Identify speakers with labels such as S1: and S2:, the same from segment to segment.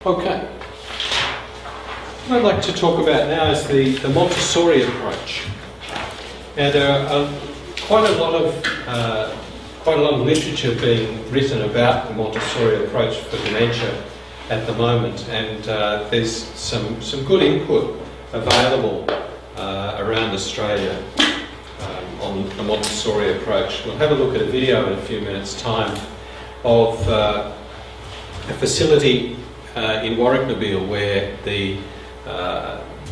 S1: Okay. What I'd like to talk about now is the Montessori approach. Now there are quite a lot of literature being written about the Montessori approach for dementia at the moment, and there's some good input available around Australia on the Montessori approach. We'll have a look at a video in a few minutes' time of a facility in Warwicknabeal where the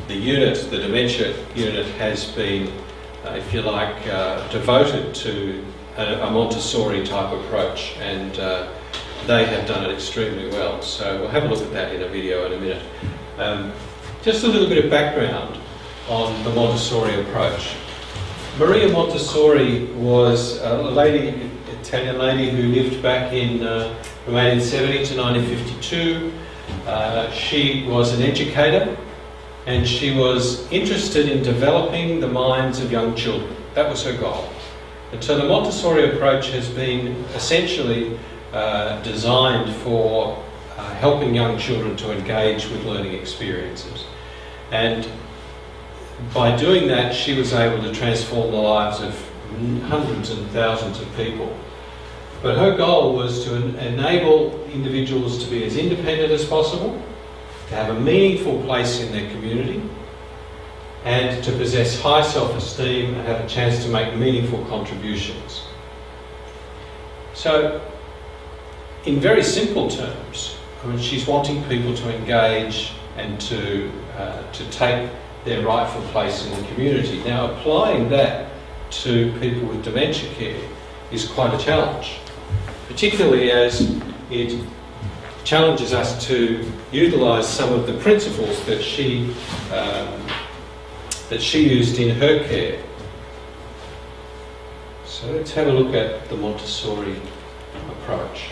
S1: dementia unit has been, if you like, devoted to a Montessori type approach, and they have done it extremely well. So we'll have a look at that in a video in a minute. Just a little bit of background on the Montessori approach. Maria Montessori was a lady, Italian lady, who lived back in from 1870 to 1952. She was an educator, and she was interested in developing the minds of young children. That was her goal. And so the Montessori approach has been essentially designed for helping young children to engage with learning experiences. And by doing that, she was able to transform the lives of hundreds and thousands of people. But her goal was to enable individuals to be as independent as possible, to have a meaningful place in their community, and to possess high self-esteem and have a chance to make meaningful contributions. So, in very simple terms, she's wanting people to engage and to take their rightful place in the community. Now, applying that to people with dementia care is quite a challenge, particularly as it challenges us to utilise some of the principles that she used in her care. So let's have a look at the Montessori approach.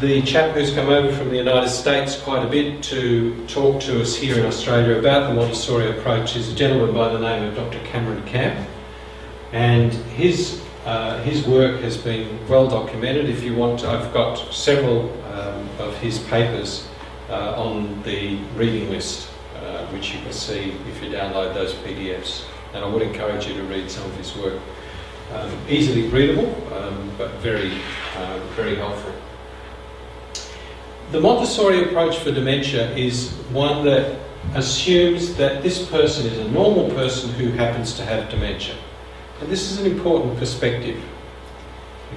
S1: The chap who's come over from the United States quite a bit to talk to us here in Australia about the Montessori approach is a gentleman by the name of Dr. Cameron Camp, and his work has been well documented. If you want, I've got several of his papers on the reading list, which you can see if you download those PDFs. And I would encourage you to read some of his work. Easily readable, but very helpful. The Montessori approach for dementia is one that assumes that this person is a normal person who happens to have dementia. And this is an important perspective.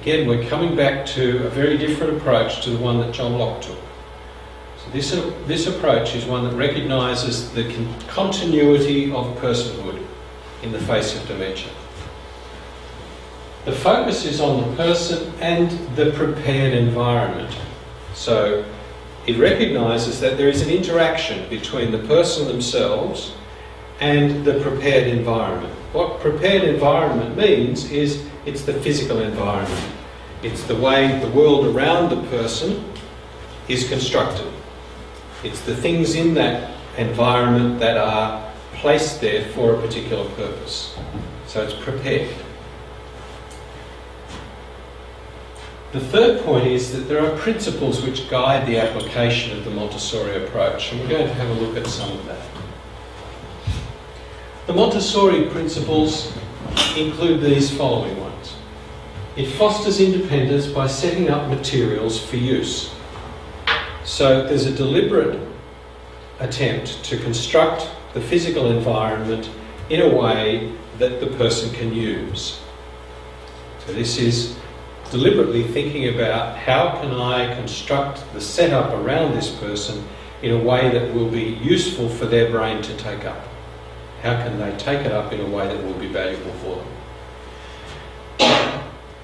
S1: Again, we're coming back to a very different approach to the one that John Locke took. So this approach is one that recognises the continuity of personhood in the face of dementia. The focus is on the person and the prepared environment. So it recognises that there is an interaction between the person themselves and the prepared environment. What prepared environment means is it's the physical environment. It's the way the world around the person is constructed. It's the things in that environment that are placed there for a particular purpose. So it's prepared. The third point is that there are principles which guide the application of the Montessori approach, and we're going to have a look at some of that. The Montessori principles include these following ones. It fosters independence by setting up materials for use. So there's a deliberate attempt to construct the physical environment in a way that the person can use. So this is deliberately thinking about how can I construct the setup around this person in a way that will be useful for their brain to take up. How can they take it up in a way that will be valuable for them?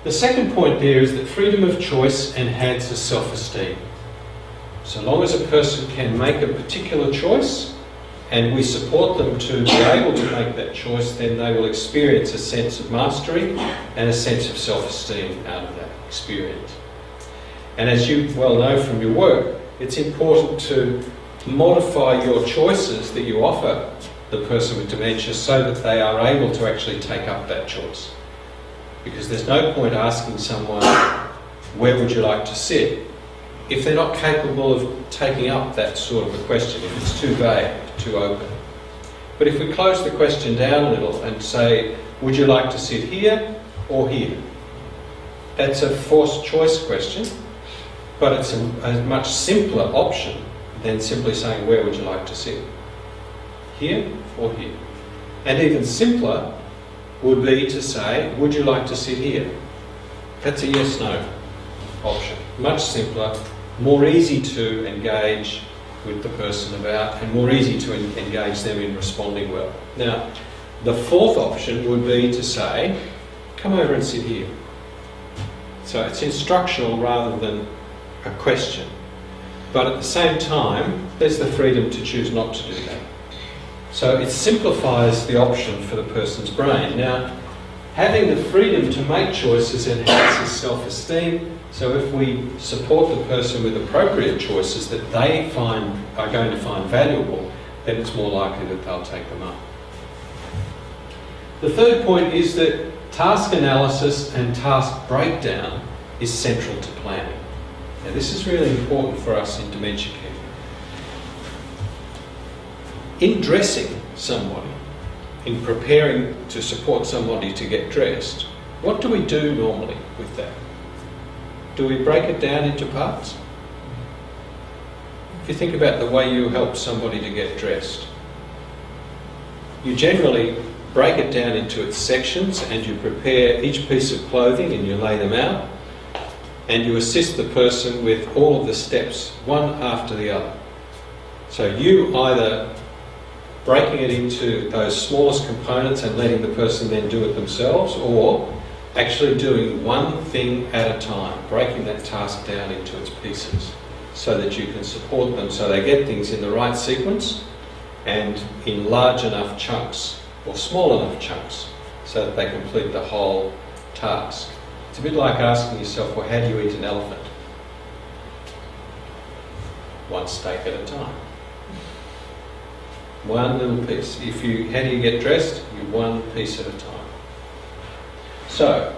S1: The second point there is that freedom of choice enhances self-esteem. So long as a person can make a particular choice and we support them to be able to make that choice, then they will experience a sense of mastery and a sense of self-esteem out of that experience. And as you well know from your work, it's important to modify your choices that you offer the person with dementia so that they are able to actually take up that choice. Because there's no point asking someone, where would you like to sit, if they're not capable of taking up that sort of a question, if it's too vague, too open. But if we close the question down a little and say, would you like to sit here or here? That's a forced choice question, but it's a much simpler option than simply saying, where would you like to sit? Here or here? And even simpler would be to say, would you like to sit here? That's a yes-no option. Much simpler, more easy to engage with the person about, and more easy to engage them in responding well. Now, the fourth option would be to say, come over and sit here. So it's instructional rather than a question. But at the same time, there's the freedom to choose not to do that. So it simplifies the option for the person's brain. Now, having the freedom to make choices enhances self-esteem. So if we support the person with appropriate choices that they are going to find valuable, then it's more likely that they'll take them up. The third point is that task analysis and task breakdown is central to planning. Now, this is really important for us in dementia care. In dressing somebody, in preparing to support somebody to get dressed, what do we do normally with that? Do we break it down into parts? If you think about the way you help somebody to get dressed, you generally break it down into its sections and you prepare each piece of clothing and you lay them out and you assist the person with all of the steps, one after the other. So you either breaking it into those smallest components and letting the person then do it themselves, or actually doing one thing at a time, breaking that task down into its pieces so that you can support them so they get things in the right sequence and in large enough chunks or small enough chunks so that they complete the whole task. It's a bit like asking yourself, well, how do you eat an elephant? One steak at a time. One little piece. How do you get dressed? You one piece at a time. So,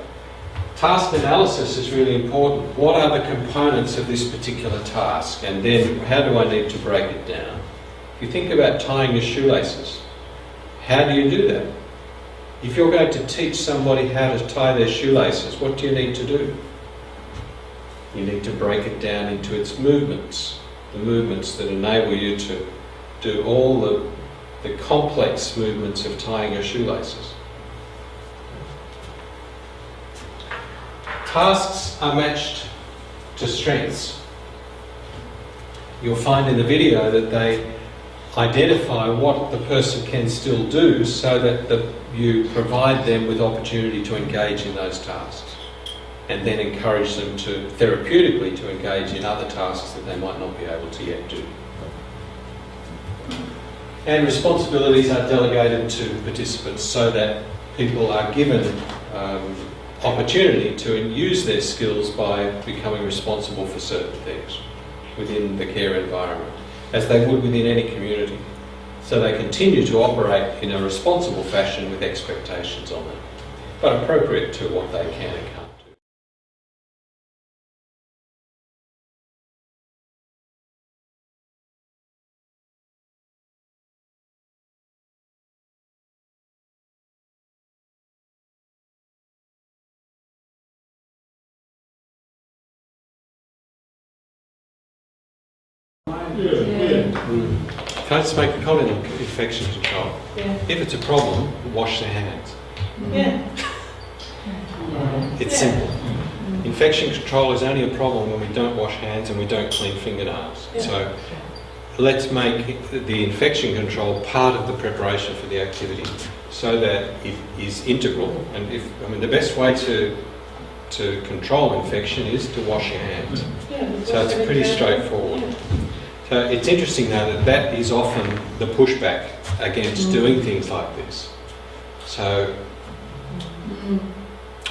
S1: task analysis is really important. What are the components of this particular task? And then, how do I need to break it down? If you think about tying your shoelaces, how do you do that? If you're going to teach somebody how to tie their shoelaces, what do you need to do? You need to break it down into its movements, the movements that enable you to do all the complex movements of tying your shoelaces. Tasks are matched to strengths. You'll find in the video that they identify what the person can still do so that you provide them with opportunity to engage in those tasks and then encourage them to therapeutically to engage in other tasks that they might not be able to yet do. And responsibilities are delegated to participants so that people are given opportunity to use their skills by becoming responsible for certain things within the care environment, as they would within any community. So they continue to operate in a responsible fashion with expectations on them, but appropriate to what they can and can't. Can I just make a comment on infection control? Yeah. If it's a problem, wash their hands. Yeah. It's simple. Infection control is only a problem when we don't wash hands and we don't clean fingernails. Yeah. So let's make the infection control part of the preparation for the activity so that it is integral. And the best way to control infection is to wash your hands. Yeah, so it's pretty straightforward. Yeah. So it's interesting though that is often the pushback against doing things like this. So,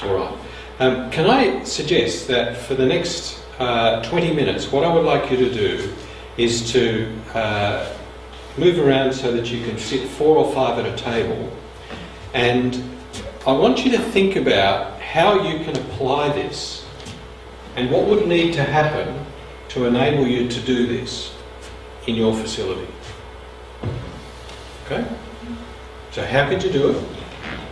S1: all right. Can I suggest that for the next 20 minutes, what I would like you to do is to move around so that you can sit 4 or 5 at a table, and I want you to think about how you can apply this and what would need to happen to enable you to do this in your facility? Okay? So how could you do it?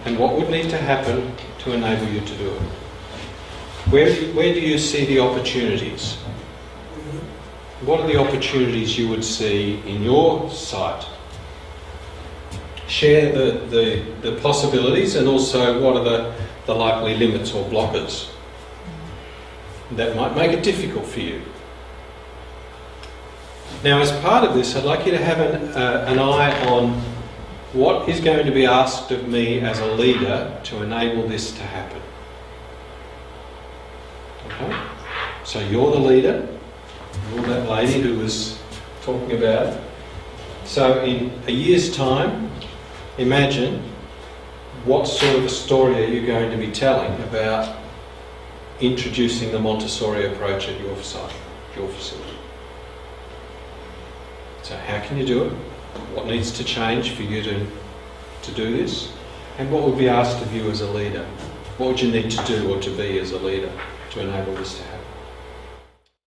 S1: And what would need to happen to enable you to do it? Where do you see the opportunities? What are the opportunities you would see in your site? Share the possibilities, and also what are the likely limits or blockers that might make it difficult for you. Now, as part of this, I'd like you to have an eye on what is going to be asked of me as a leader to enable this to happen. Okay? So you're the leader, you're that lady who was talking about it. So in a year's time, imagine what sort of a story are you going to be telling about introducing the Montessori approach at your site, your facility. So how can you do it? What needs to change for you to do this? And what would be asked of you as a leader? What would you need to do or to be as a leader to enable this to happen?